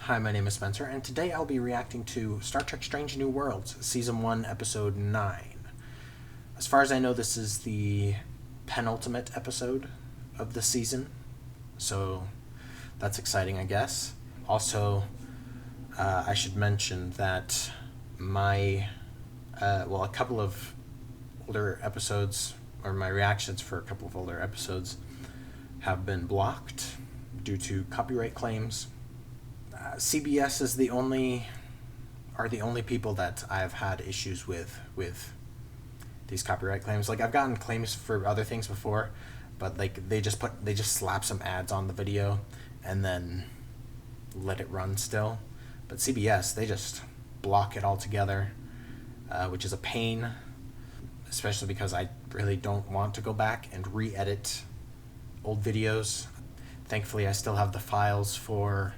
Hi, my name is Spencer, and today I'll be reacting to Star Trek Strange New Worlds, Season 1, Episode 9. As far as I know, this is the penultimate episode of the season, so that's exciting, I guess. Also, I should mention that a couple of older episodes, or my reactions for a couple of older episodes, have been blocked due to copyright claims. CBS is the only people that I've had issues with these copyright claims. Like, I've gotten claims for other things before, but like they just slap some ads on the video and then let it run still. But CBS, they just block it altogether, which is a pain, especially because I really don't want to go back and re-edit old videos. Thankfully, I still have the files for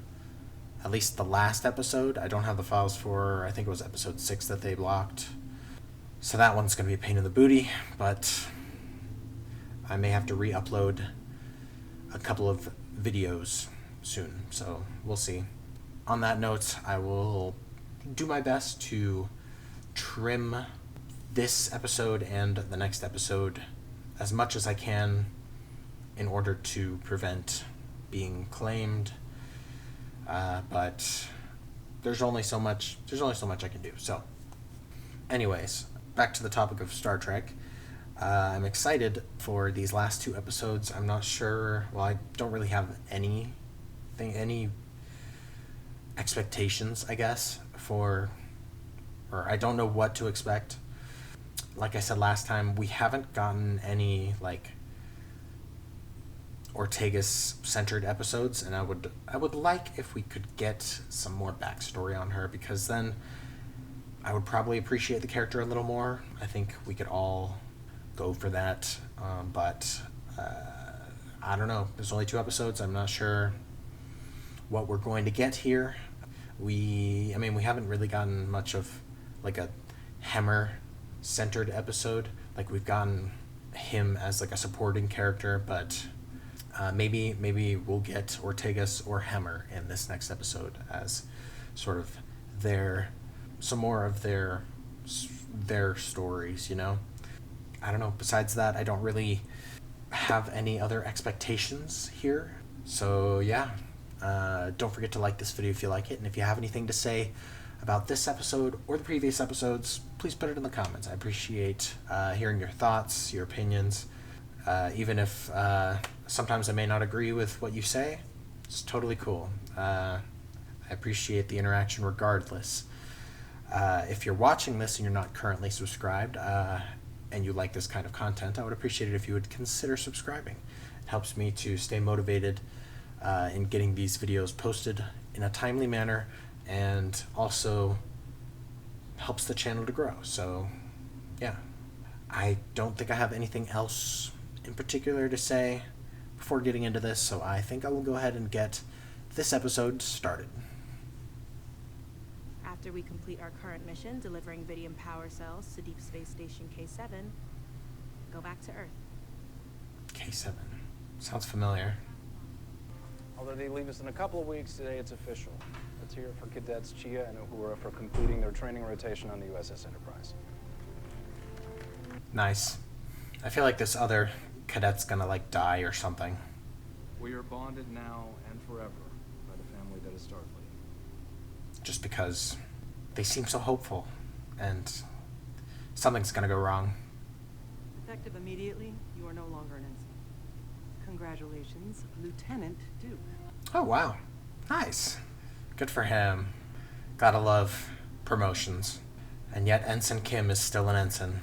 at least the last episode. I don't have the files for, I think it was episode 6 that they blocked. So that one's going to be a pain in the booty, but I may have to re-upload a couple of videos soon, so we'll see. On that note, I will do my best to trim this episode and the next episode as much as I can in order to prevent being claimed. But there's only so much I can do. So, anyways, back to the topic of Star Trek. I'm excited for these last 2 episodes. I'm not sure. Well, I don't really have any expectations, I guess, or I don't know what to expect. Like I said last time, we haven't gotten any Ortegas-centered episodes, and I would like if we could get some more backstory on her, because then I would probably appreciate the character a little more. I think we could all go for that, but I don't know. There's only 2 episodes. I'm not sure what we're going to get here. We haven't really gotten much of like a Hemmer-centered episode. Like, we've gotten him as like a supporting character, but maybe we'll get Ortegas or Hemmer in this next episode as sort of some more of their stories, you know? I don't know. Besides that, I don't really have any other expectations here. So yeah, don't forget to like this video if you like it, and if you have anything to say about this episode or the previous episodes, please put it in the comments. I appreciate hearing your thoughts, your opinions. Even if sometimes I may not agree with what you say, it's totally cool. I appreciate the interaction regardless. If you're watching this and you're not currently subscribed, and you like this kind of content, I would appreciate it if you would consider subscribing. It helps me to stay motivated in getting these videos posted in a timely manner, and also helps the channel to grow. So yeah, I don't think I have anything else in particular to say before getting into this, so I think I will go ahead and get this episode started. After we complete our current mission, delivering Vidium power cells to Deep Space Station K7, go back to Earth. K7. Sounds familiar. Although they leave us in a couple of weeks, today it's official. Let's hear it for Cadets Chia and Uhura for completing their training rotation on the USS Enterprise. Nice. I feel like this other cadet's gonna die or something. We are bonded now and forever by the family that is Starfleet. Just because they seem so hopeful, and something's gonna go wrong. Effective immediately, you are no longer an ensign. Congratulations, Lieutenant Duke. Oh wow, nice. Good for him. Gotta love promotions. And yet Ensign Kim is still an ensign.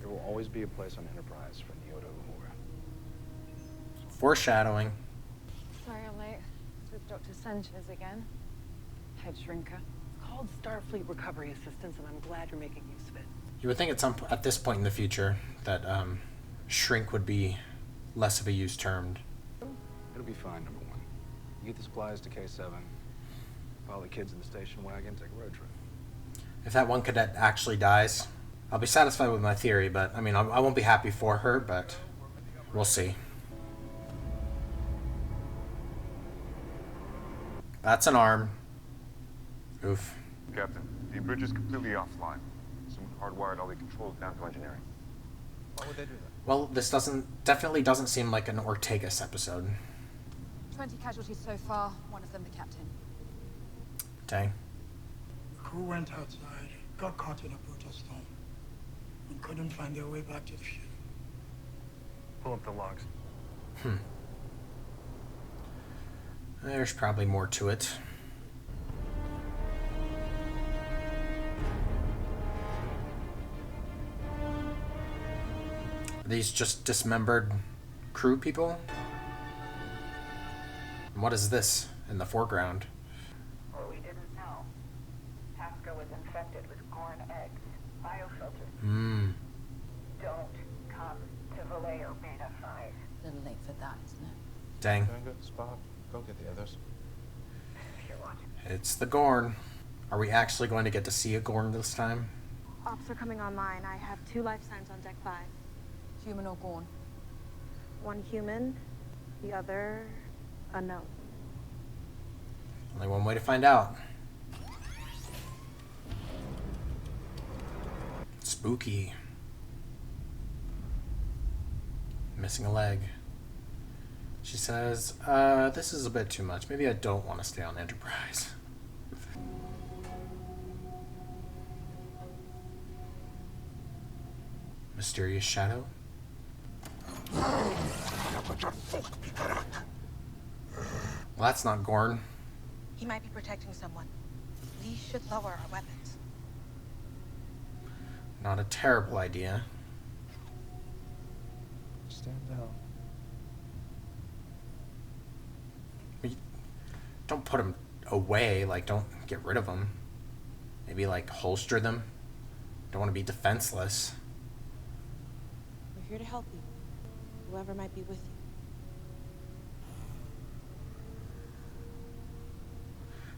There will always be a place on Enterprise for Nyoto Uhura. Foreshadowing. Sorry I'm late. It's with Dr. Sanchez again. Head shrinker. It's called Starfleet Recovery Assistance, and I'm glad you're making use of it. You would think at this point in the future that shrink would be less of a used term. It'll be fine, number 1. You get the supplies to K7, follow the kids in the station wagon, take a road trip. If that one cadet actually dies, I'll be satisfied with my theory, but I won't be happy for her, but we'll see. That's an arm. Oof. Captain, the bridge is completely offline. Someone hardwired all the controls down to engineering. Why would they do that? Well, this definitely doesn't seem like an Ortegas episode. 20 casualties so far, one of them the captain. Dang. The crew went outside, got caught in a brutal storm, and couldn't find their way back to the ship. Pull up the logs. There's probably more to it. Are these just dismembered crew people? And what is this in the foreground? Well, we didn't know. Pasco was infected with Gorn eggs, biofilters. Don't come to Vallejo Beta 5. A little late for that, isn't it? Dang. Doing good, Spot. Go get the others. If you're watching. It's the Gorn. Are we actually going to get to see a Gorn this time? Ops are coming online. I have 2 life signs on deck 5. Human or Gorn? One human, the other unknown. Only one way to find out. Spooky. Missing a leg. She says, this is a bit too much. Maybe I don't want to stay on Enterprise. Mysterious shadow? Well, that's not Gorn. He might be protecting someone. We should lower our weapons. Not a terrible idea. Stand down. Don't put them away, like, don't get rid of them. Maybe, like, holster them. Don't want to be defenseless. We're here to help you. Whoever might be with you.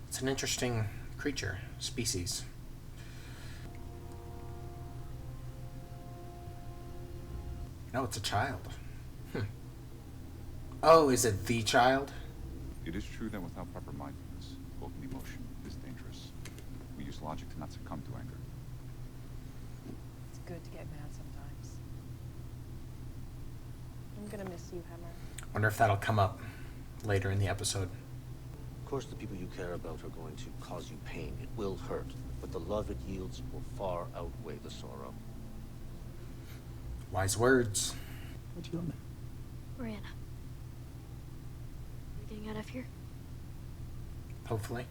It's an interesting creature, species. No, it's a child. Oh, is it the child? It is true that without proper mindfulness, open emotion is dangerous. We use logic to not succumb to anger. It's good to get mad sometimes. I'm gonna miss you, Hammer. Wonder if that'll come up later in the episode. Of course, the people you care about are going to cause you pain. It will hurt, but the love it yields will far outweigh the sorrow. Wise words. What's your name? Miranda. We're getting out of here? Hopefully.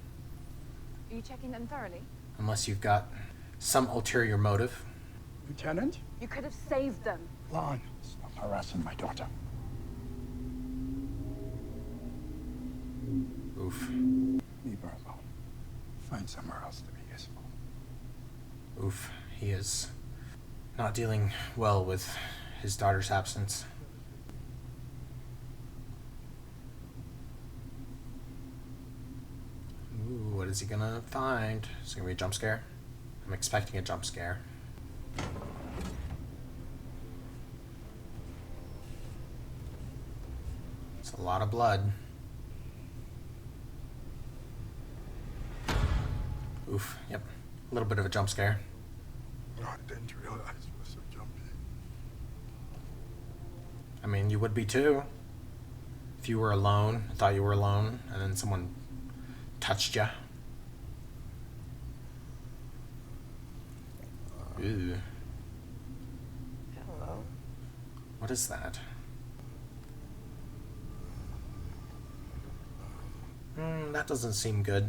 Are you checking them thoroughly? Unless you've got some ulterior motive. Lieutenant? You could have saved them. Lon, stop harassing my daughter. Oof. Leave her alone. Find somewhere else to be useful. Oof. He is not dealing well with his daughter's absence. Ooh, what is he gonna find? Is it gonna be a jump scare? I'm expecting a jump scare. It's a lot of blood. Oof, yep. A little bit of a jump scare. I didn't realize it was so jumpy. I mean, you would be too. If you were alone, thought you were alone, and then someone touched you. Ooh. Hello. What is that? That doesn't seem good.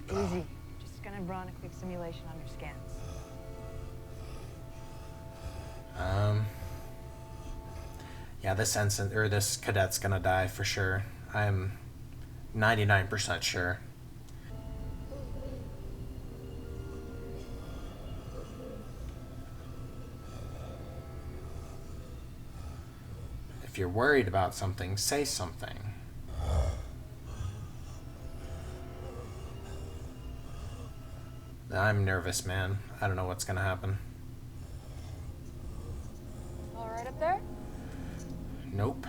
Easy. Just gonna run a quick simulation on your scans. Yeah, this ensign or this cadet's gonna die for sure. I'm 99% sure. If you're worried about something, say something. I'm nervous, man. I don't know what's gonna happen. All right up there? Nope.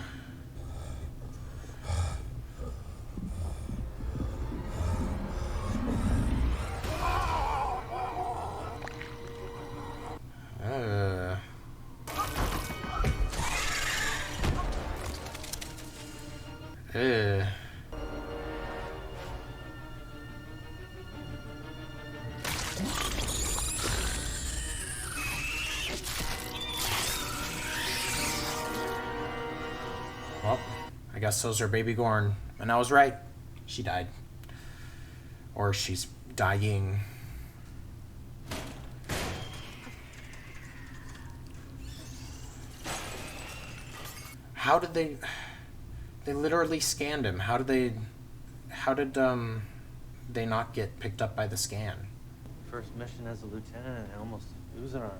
guess so's her baby Gorn. And I was right. She died. Or she's dying. How did they literally scanned him. How did they not get picked up by the scan? First mission as a lieutenant and I almost lose an arm.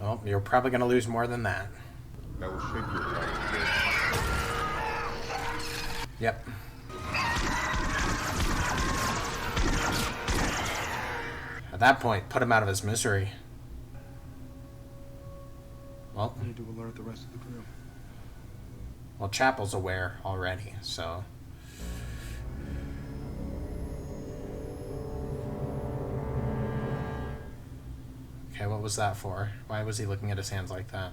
Well, you're probably going to lose more than that. That will shape your life. Yep. At that point, put him out of his misery. Well, I need to alert the rest of the crew. Well, Chapel's aware already, so... Okay, what was that for? Why was he looking at his hands like that?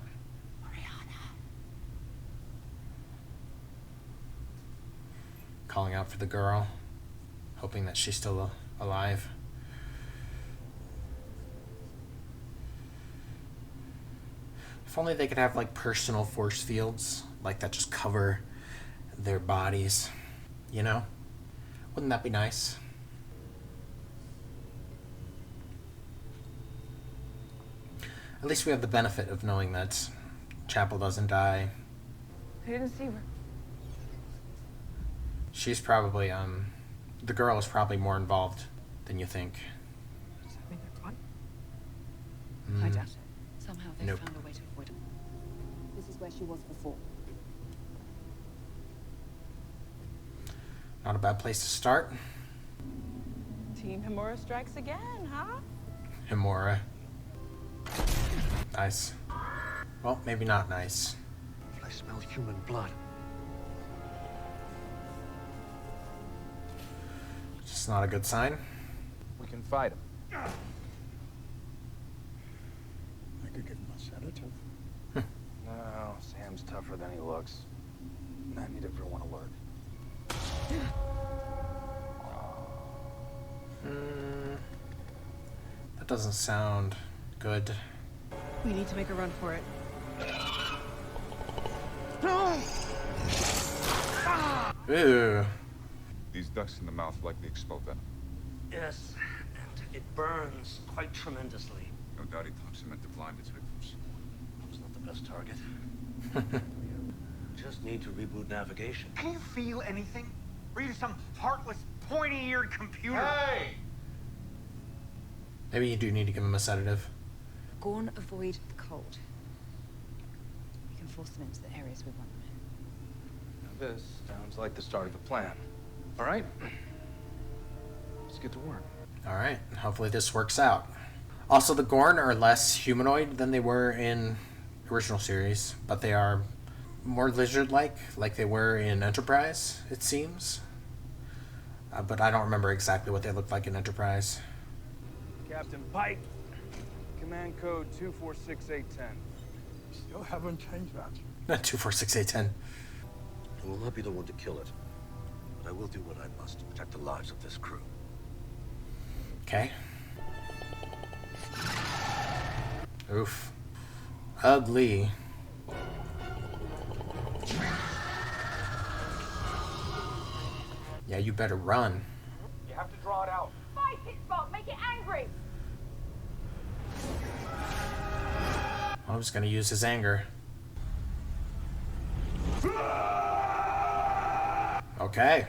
Calling out for the girl, hoping that she's still alive. If only they could have like personal force fields like that just cover their bodies, you know? Wouldn't that be nice? At least we have the benefit of knowing that Chapel doesn't die. I didn't see her. She's probably, the girl is probably more involved than you think. Does that mean they're gone? Mm. I doubt it. Somehow they Nope. found a way to avoid her. This is where she was before. Not a bad place to start. Team Himura strikes again, huh? Himura. Nice. Well, maybe not nice. I smell human blood. Just not a good sign. We can fight him. I could give him a sedative. No, Sam's tougher than he looks. And I need everyone alert. That doesn't sound good. We need to make a run for it. Ew. These ducts in the mouth likely expel venom. Yes, and it burns quite tremendously. No doubt he talks cement to blind its victims. It's not the best target. Just need to reboot navigation. Can you feel anything? Or are you some heartless, pointy-eared computer? Hey! Maybe you do need to give him a sedative. Gorn avoid the cold. We can force them into the areas we want them in. Now this sounds like the start of a plan. All right? Let's get to work. Alright, hopefully this works out. Also, the Gorn are less humanoid than they were in the original series, but they are more lizard-like, like they were in Enterprise, it seems. But I don't remember exactly what they looked like in Enterprise. Captain Pike, command code 246810. Still haven't changed that. 246810. I will not be the one to kill it, but I will do what I must to protect the lives of this crew. Okay. Oof. Ugly. Yeah, you better run. You have to draw it out. Fight it, Spock! Make it angry! I was gonna use his anger. Okay.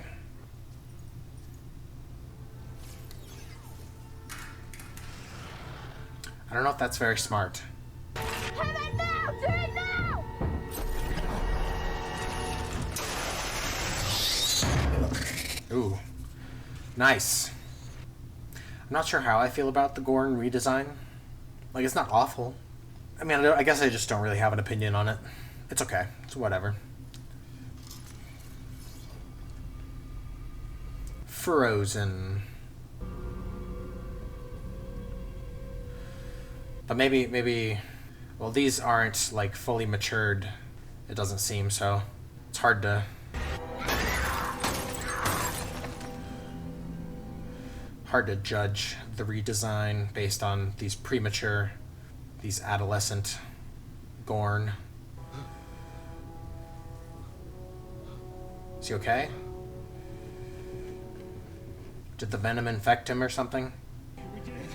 I don't know if that's very smart. Kill it now! Do it now! Ooh. Nice. I'm not sure how I feel about the Gorn redesign. Like, it's not awful. I mean, I guess I just don't really have an opinion on it. It's okay. It's whatever. Frozen. But maybe, well, these aren't, like, fully matured, it doesn't seem, so it's hard to judge the redesign based on these premature, these adolescent Gorn. Is he okay? Did the venom infect him or something? We did it.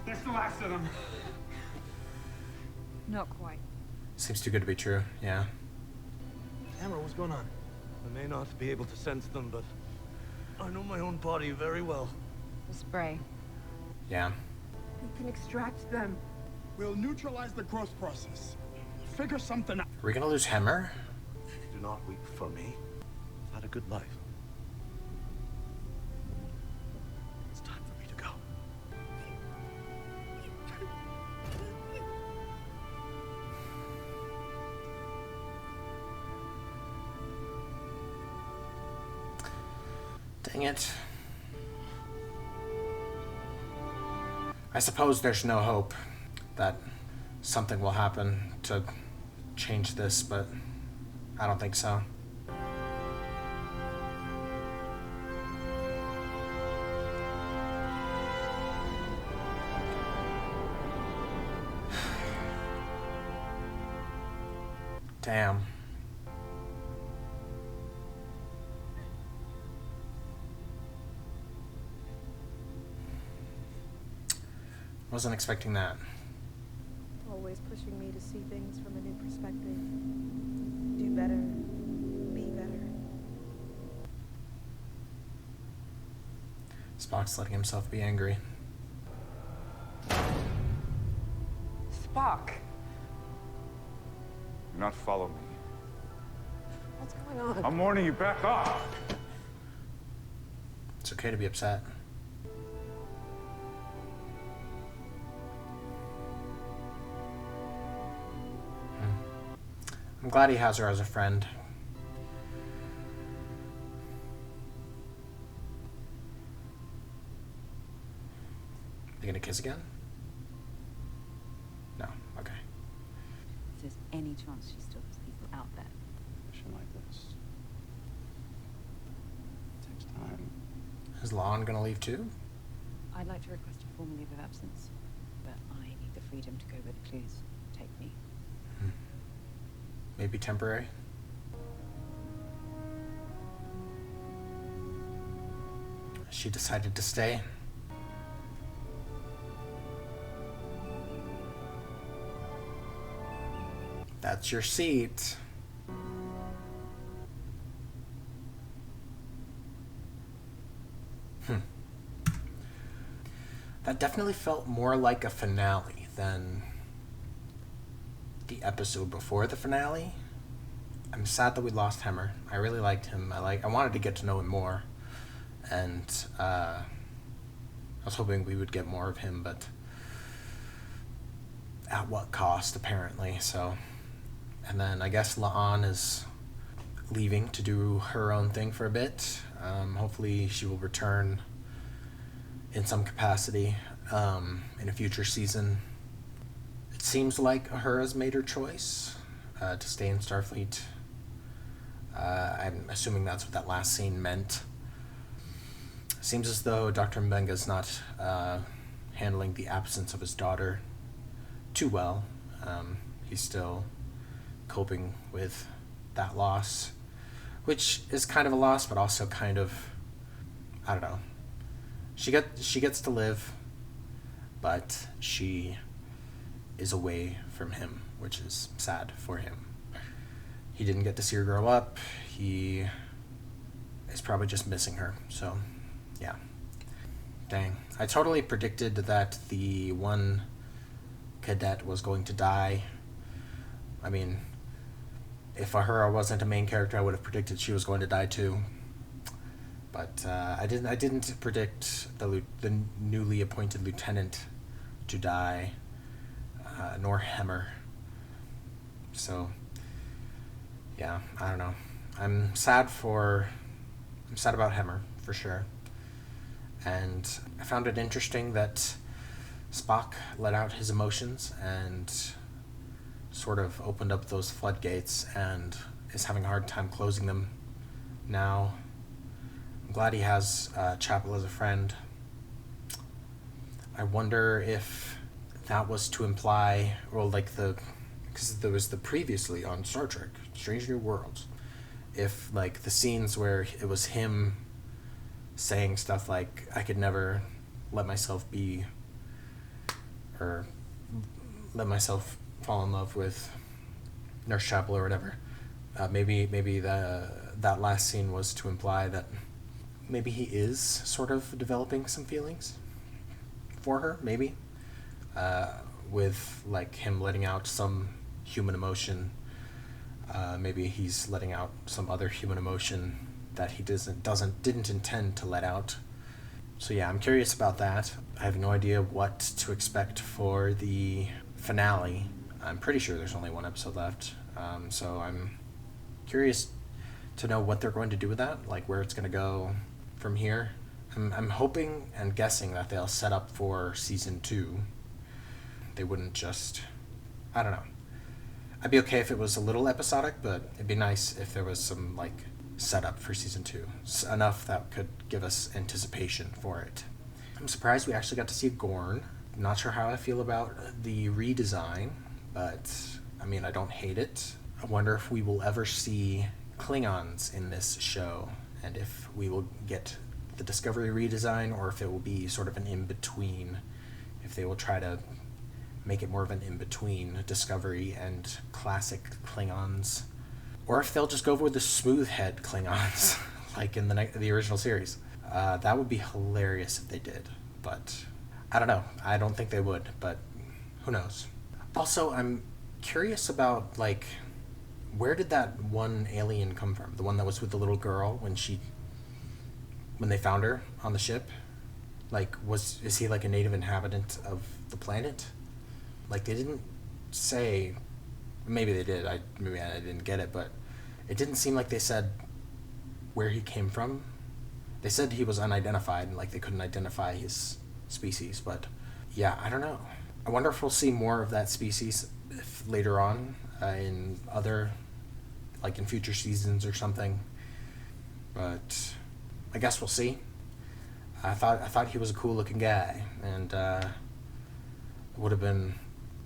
That's the last of them. Not quite. Seems too good to be true, yeah. Hammer, what's going on? I may not be able to sense them, but I know my own body very well. The spray. Yeah. We can extract them. We'll neutralize the growth process. Figure something out. Are we gonna lose Hemmer? Do not weep for me. I've had a good life. It's time for me to go. Dang it. I suppose there's no hope that something will happen to change this, but I don't think so. Damn. Wasn't expecting that. Always pushing me to see things from a new perspective. Do better. Be better. Spock's letting himself be angry. Spock! Do not follow me. What's going on? I'm warning you, back off! It's okay to be upset. I'm glad he has her as a friend. They gonna kiss again? No, okay. If there's any chance she still has people out there. Mission like this takes time. Is Lon gonna leave too? I'd like to request a formal leave of absence, but I need the freedom to go where the clues take me. Maybe temporary? She decided to stay. That's your seat. That definitely felt more like a finale than the episode before the finale. I'm sad that we lost Hemmer. I really liked him. I wanted to get to know him more, and I was hoping we would get more of him, but at what cost, apparently. So, and then I guess La'an is leaving to do her own thing for a bit. Hopefully she will return in some capacity in a future season. It seems like Uhura's made her choice to stay in Starfleet. I'm assuming that's what that last scene meant. Seems as though Dr. Mbenga's not handling the absence of his daughter too well. He's still coping with that loss, which is kind of a loss, but also kind of, I don't know. She gets to live, but she is away from him, which is sad for him. He didn't get to see her grow up. He is probably just missing her. So, yeah. Dang. I totally predicted that the one cadet was going to die. I mean, if Uhura wasn't a main character, I would have predicted she was going to die too. But I didn't predict the newly appointed lieutenant to die, nor Hemmer. So, yeah, I don't know. I'm sad about Hemmer, for sure. And I found it interesting that Spock let out his emotions and sort of opened up those floodgates and is having a hard time closing them now. I'm glad he has Chapel as a friend. I wonder if that was to imply, or like because there was the previously on Star Trek, Strange New Worlds, if, like, the scenes where it was him saying stuff like, I could never let myself be, or let myself fall in love with Nurse Chapel or whatever. Maybe that last scene was to imply that maybe he is sort of developing some feelings for her, maybe. With, like, him letting out some human emotion. Maybe he's letting out some other human emotion that he didn't intend to let out. So yeah, I'm curious about that. I have no idea what to expect for the finale. I'm pretty sure there's only one episode left. So I'm curious to know what they're going to do with that, like where it's going to go from here. I'm hoping and guessing that they'll set up for season 2. They wouldn't just, I don't know. I'd be okay if it was a little episodic, but it'd be nice if there was some, like, setup for season 2. Enough that could give us anticipation for it. I'm surprised we actually got to see Gorn. Not sure how I feel about the redesign, but, I mean, I don't hate it. I wonder if we will ever see Klingons in this show, and if we will get the Discovery redesign, or if it will be sort of an in-between, if they will try to make it more of an in-between Discovery and classic Klingons, or if they'll just go with the smooth head Klingons, like in the original series. That would be hilarious if they did, but I don't know. I don't think they would, but who knows. Also, I'm curious about, like, where did that one alien come from? The one that was with the little girl when they found her on the ship? Like, is he like a native inhabitant of the planet? Like, they didn't say, maybe they did, maybe I didn't get it, but it didn't seem like they said where he came from. They said he was unidentified, and, like, they couldn't identify his species, but yeah, I don't know. I wonder if we'll see more of that species later on, in other, like, in future seasons or something, but I guess we'll see. I thought he was a cool looking guy, and it would have been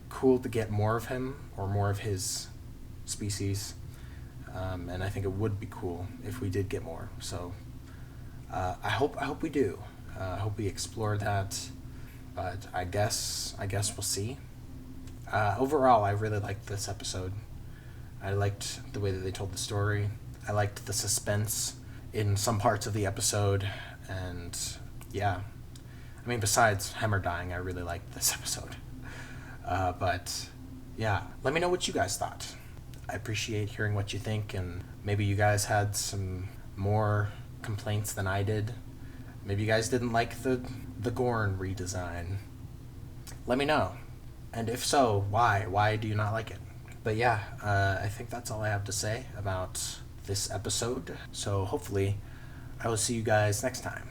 cool to get more of him, or more of his species, and I think it would be cool if we did get more. So I hope we do. I hope we explore that, but I guess we'll see. Overall, I really liked this episode. I liked the way that they told the story. I liked the suspense in some parts of the episode, and yeah, I mean, besides Hemmer dying, I really liked this episode. But yeah, let me know what you guys thought. I appreciate hearing what you think, and maybe you guys had some more complaints than I did. Maybe you guys didn't like the Gorn redesign. Let me know. And if so, why? Why do you not like it? But yeah, I think that's all I have to say about this episode. So hopefully I will see you guys next time.